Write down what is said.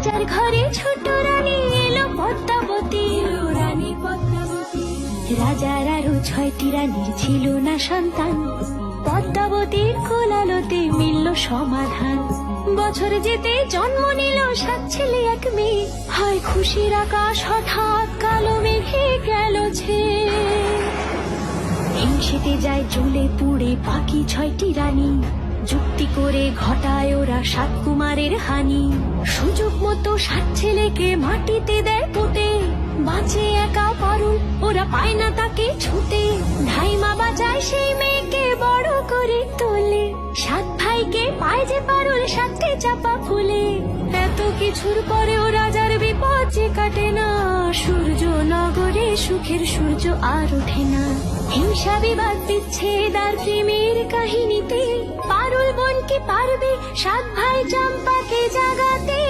রাজার ঘরে ছোট রানী এলো পদ্মাবতী, রানী পদ্মাবতী। রাজার আরো 6টি রানীর ছিল না সন্তান, পদ্মাবতীর কোলালোতে মিলল সমাধান। বছর যেতে জন্ম নিল 7 ছেলে 1 মেয়ে, হয় খুশির আকাশ হঠাৎ কালো মেঘে গেল ছেয়ে। হিংসেতে যায় জ্বলে পুড়ে বাকি 6টি রানী, যুক্তি করে ঘটায় ওরা 7 কুমারের হানি। সুযোগ মতো 7 ছেলেকে মাটিতে দেয় পুঁতে, বাঁচে একা পারুল, ওরা পায় না তাকে ছুতে। ধাইমা বাজায় সেই মেয়েকে বড় করে তোলে, 7 ভাইকে পায় যে পারুল 7টে চাপা ফুলে। এত কিছুর পরেও রাজার বিপদ যে কাটে না, সূর্য নগরে সুখের সূর্য আর ওঠে না। হিংসা বিবাদ বিচ্ছেদ আর প্রেমের কাহিনীতে পারুল বোন কি পারবে 7 ভাই চম্পাকে জাগাতে।